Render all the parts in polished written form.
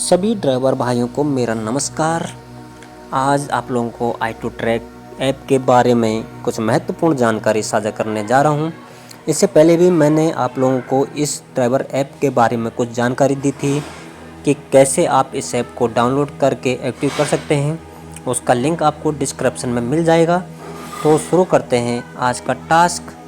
सभी ड्राइवर भाइयों को मेरा नमस्कार। आज आप लोगों को i2track ऐप के बारे में कुछ महत्वपूर्ण जानकारी साझा करने जा रहा हूं। इससे पहले भी मैंने आप लोगों को इस ड्राइवर ऐप के बारे में कुछ जानकारी दी थी कि कैसे आप इस ऐप को डाउनलोड करके एक्टिव कर सकते हैं। उसका लिंक आपको डिस्क्रिप्शन में मिल जाएगा। तो शुरू करते हैं आज का टास्क।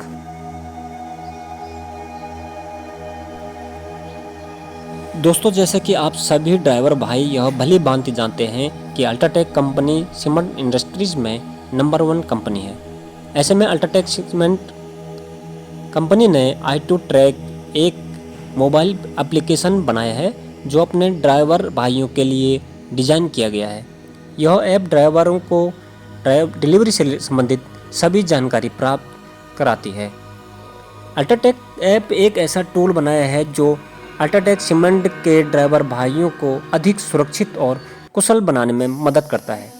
दोस्तों, जैसे कि आप सभी ड्राइवर भाई यह भली भांति जानते हैं कि अल्ट्राटेक कंपनी सीमेंट इंडस्ट्रीज़ में नंबर 1 कंपनी है। ऐसे में अल्ट्राटेक सीमेंट कंपनी ने i2track एक मोबाइल एप्लीकेशन बनाया है जो अपने ड्राइवर भाइयों के लिए डिज़ाइन किया गया है। यह ऐप ड्राइवरों को डिलीवरी से संबंधित सभी जानकारी प्राप्त कराती है। अल्ट्राटेक ऐप एक ऐसा टूल बनाया है जो अल्ट्राटेक सीमेंट के ड्राइवर भाइयों को अधिक सुरक्षित और कुशल बनाने में मदद करता है।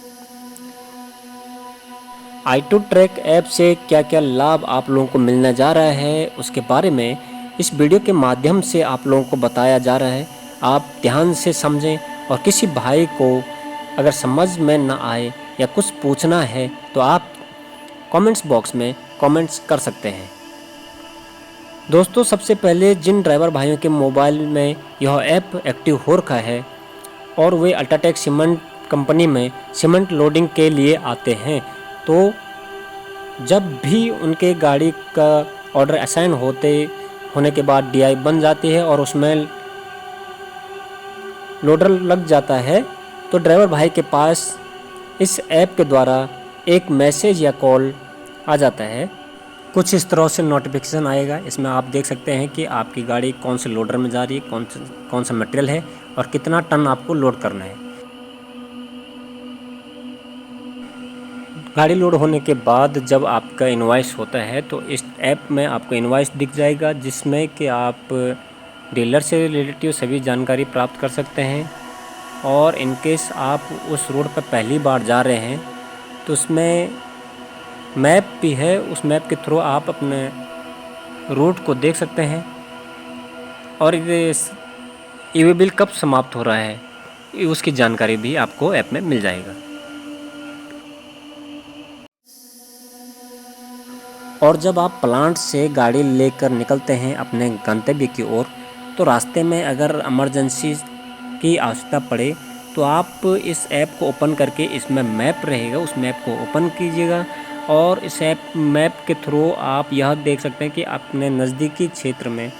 i2track ऐप से क्या क्या लाभ आप लोगों को मिलने जा रहा है उसके बारे में इस वीडियो के माध्यम से आप लोगों को बताया जा रहा है। आप ध्यान से समझें और किसी भाई को अगर समझ में न आए या कुछ पूछना है तो आप कमेंट्स बॉक्स में कमेंट्स कर सकते हैं। दोस्तों, सबसे पहले जिन ड्राइवर भाइयों के मोबाइल में यह ऐप एक्टिव हो रखा है और वे अल्ट्राटेक सीमेंट कंपनी में सीमेंट लोडिंग के लिए आते हैं, तो जब भी उनके गाड़ी का ऑर्डर असाइन होने के बाद DI बन जाती है और उसमें लोडर लग जाता है, तो ड्राइवर भाई के पास इस ऐप के द्वारा एक मैसेज या कॉल आ जाता है। कुछ इस तरह से नोटिफिकेशन आएगा। इसमें आप देख सकते हैं कि आपकी गाड़ी कौन से लोडर में जा रही है, कौन सा मटेरियल है और कितना टन आपको लोड करना है। गाड़ी लोड होने के बाद जब आपका इनवॉइस होता है तो इस ऐप में आपको इनवॉइस दिख जाएगा जिसमें कि आप डीलर से रिलेटिव सभी जानकारी प्राप्त कर सकते हैं। और इनकेस आप उस रोड पर पहली बार जा रहे हैं तो उसमें मैप भी है, उस मैप के थ्रू आप अपने रूट को देख सकते हैं और ये बिल कब समाप्त हो रहा है उसकी जानकारी भी आपको ऐप में मिल जाएगा। और जब आप प्लांट से गाड़ी लेकर निकलते हैं अपने गंतव्य की ओर, तो रास्ते में अगर इमरजेंसी की आवश्यकता पड़े तो आप इस ऐप को ओपन करके इसमें मैप रहेगा, उस मैप को ओपन कीजिएगा और इस मैप के थ्रू आप यह देख सकते हैं कि अपने नज़दीकी क्षेत्र में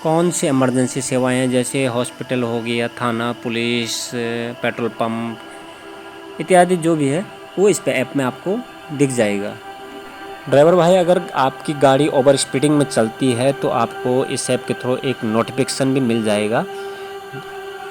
कौन सी इमरजेंसी सेवाएं हैं, जैसे हॉस्पिटल हो गया, थाना, पुलिस, पेट्रोल पंप इत्यादि जो भी है वो इस पे ऐप में आपको दिख जाएगा। ड्राइवर भाई, अगर आपकी गाड़ी ओवर स्पीडिंग में चलती है तो आपको इस ऐप के थ्रू एक नोटिफिकेशन भी मिल जाएगा।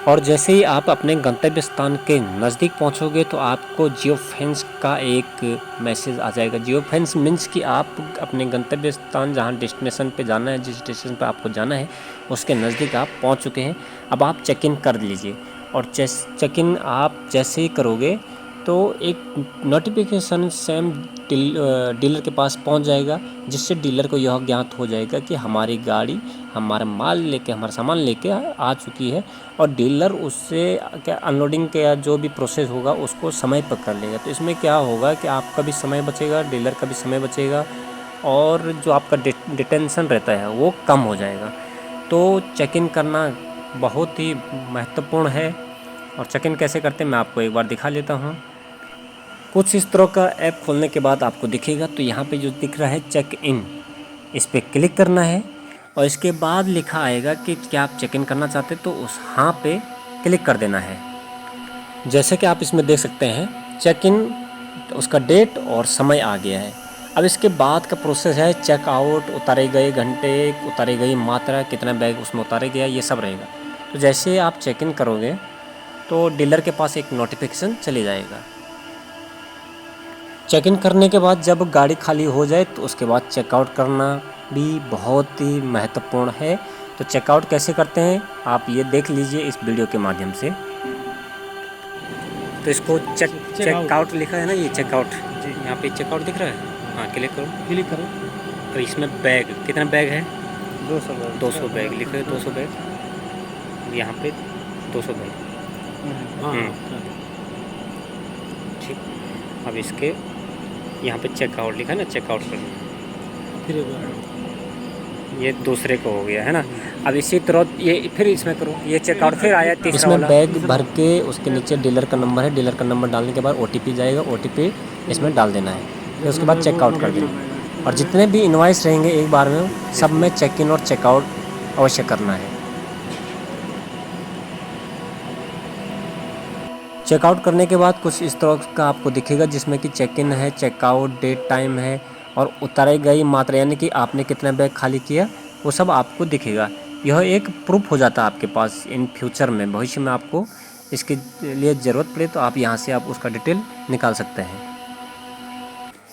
और जैसे ही आप अपने गंतव्य स्थान के नज़दीक पहुंचोगे तो आपको जियो फेंस का एक मैसेज आ जाएगा। जियो फेंस मीन्स कि आप अपने गंतव्य स्थान जहां डेस्टिनेशन पे जाना है, जिस स्टेशन पे आपको जाना है उसके नज़दीक आप पहुंच चुके हैं। अब आप चेक इन कर लीजिए और चेक इन आप जैसे ही करोगे तो एक नोटिफिकेशन सेम डीलर के पास पहुंच जाएगा, जिससे डीलर को यह ज्ञात हो जाएगा कि हमारी गाड़ी हमारा माल लेके, हमारा सामान लेके आ चुकी है और डीलर उससे क्या अनलोडिंग का जो भी प्रोसेस होगा उसको समय पर कर लेगा। तो इसमें क्या होगा कि आपका भी समय बचेगा, डीलर का भी समय बचेगा और जो आपका डिटेंशन रहता है वो कम हो जाएगा। तो चेक इन करना बहुत ही महत्वपूर्ण है। और चेक इन कैसे करते हैं मैं आपको एक बार दिखा लेता हूँ। कुछ इस तरह का ऐप खोलने के बाद आपको दिखेगा, तो यहाँ पे जो दिख रहा है चेक इन, इस पर क्लिक करना है और इसके बाद लिखा आएगा कि क्या आप चेक इन करना चाहते हैं, तो उस हाँ पे क्लिक कर देना है। जैसे कि आप इसमें देख सकते हैं चेक इन, उसका डेट और समय आ गया है। अब इसके बाद का प्रोसेस है चेकआउट, उतारे गए घंटे, उतारी गई मात्रा, कितना बैग उसमें उतारे गया, ये सब रहेगा। तो जैसे आप चेक इन करोगे तो डीलर के पास एक नोटिफिकेशन चली जाएगा। चेक इन करने के बाद जब गाड़ी खाली हो जाए तो उसके बाद चेकआउट करना भी बहुत ही महत्वपूर्ण है। तो चेकआउट कैसे करते हैं आप ये देख लीजिए इस वीडियो के माध्यम से। तो इसको चेकआउट लिखा है ना, ये चेकआउट, यहाँ पे चेकआउट दिख रहा है, हाँ क्लिक करो। और इसमें बैग, कितना बैग है, 200 बैग लिखा है, 200 बैग, यहाँ पे 200 बैग। ठीक। अब इसके यहाँ पे चेकआउट लिखा है ना, चेकआउट करना, फिर एक बार ये दूसरे को हो गया है ना। अब इसी तरह ये फिर इसमें करो, ये चेकआउट फिर आया तीसरा इसमें वाला। बैग भर के उसके नीचे डीलर का नंबर है, डीलर का नंबर डालने के बाद OTP जाएगा, OTP इसमें डाल देना है, फिर उसके बाद चेकआउट कर देना है। और जितने भी इनवॉइस रहेंगे एक बार में सब में चेक इन और चेकआउट अवश्य करना है। चेकआउट करने के बाद कुछ इस तरह का आपको दिखेगा जिसमें कि चेक इन है, चेकआउट, डेट टाइम है और उतारी गई मात्रा यानी कि आपने कितना बैग खाली किया वो सब आपको दिखेगा। यह एक प्रूफ हो जाता है आपके पास। इन फ्यूचर में भविष्य में आपको इसके लिए ज़रूरत पड़े तो आप यहाँ से आप उसका डिटेल निकाल सकते हैं।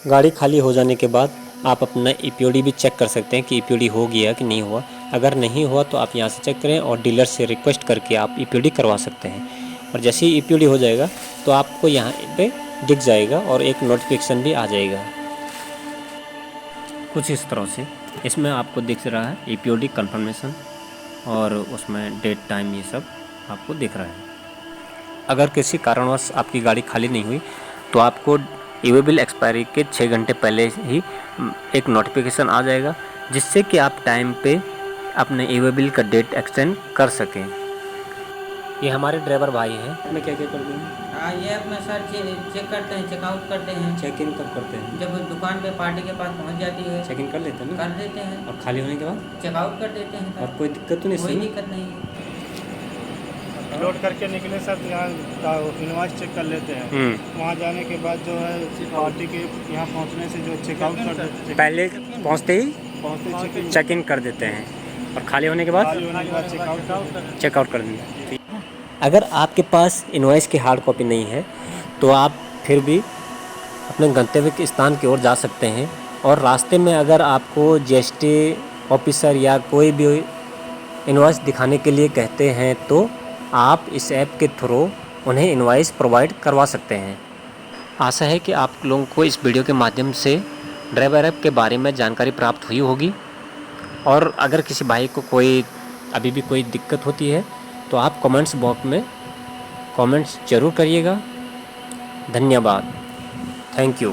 गाड़ी खाली हो जाने के बाद आप अपना EPOD भी चेक कर सकते हैं कि EPOD हो गया कि नहीं हुआ। अगर नहीं हुआ तो आप यहाँ से चेक करें और डीलर से रिक्वेस्ट करके आप EPOD करवा सकते हैं। और जैसे ही EPOD हो जाएगा तो आपको यहाँ पे दिख जाएगा और एक नोटिफिकेशन भी आ जाएगा कुछ इस तरह से। इसमें आपको दिख रहा है EPOD कंफर्मेशन और उसमें डेट टाइम ये सब आपको दिख रहा है। अगर किसी कारणवश आपकी गाड़ी खाली नहीं हुई तो आपको EV बिल एक्सपायरी के 6 घंटे पहले ही एक नोटिफिकेशन आ जाएगा जिससे कि आप टाइम पे अपने EV बिल का डेट एक्सटेंड कर सकें। ये हमारे ड्राइवर भाई हैं। मैं क्या क्या कर दूँ? हाँ, ये अपना सर चेक करते हैं, चेकआउट करते हैं। चेक इन कब करते हैं? जब दुकान पे पार्टी के पास पहुंच जाती है चेक इन कर लेते हैं ना? कर देते हैं और खाली होने के बाद चेकआउट कर देते हैं। और कोई दिक्कत तो नहीं? कोई दिक्कत नहीं है। लोड करके निकले सर तो यहाँ इनवॉइस चेक कर लेते हैं। वहाँ जाने के बाद जो है पार्टी के यहाँ पहुँचने से जो चेकआउट कर देते हैं, पहले पहुँचते ही चेक इन कर देते हैं और खाली होने के बाद चेकआउट कर देते हैं। अगर आपके पास इनवॉइस की हार्ड कॉपी नहीं है तो आप फिर भी अपने गंतव्य के स्थान की ओर जा सकते हैं। और रास्ते में अगर आपको GST ऑफिसर या कोई भी इनवॉइस दिखाने के लिए कहते हैं तो आप इस ऐप के थ्रू उन्हें इनवॉइस प्रोवाइड करवा सकते हैं। आशा है कि आप लोगों को इस वीडियो के माध्यम से ड्राइवर ऐप के बारे में जानकारी प्राप्त हुई होगी। और अगर किसी भाई को कोई अभी भी कोई दिक्कत होती है तो आप कमेंट्स बॉक्स में कमेंट्स ज़रूर करिएगा। धन्यवाद। Thank you.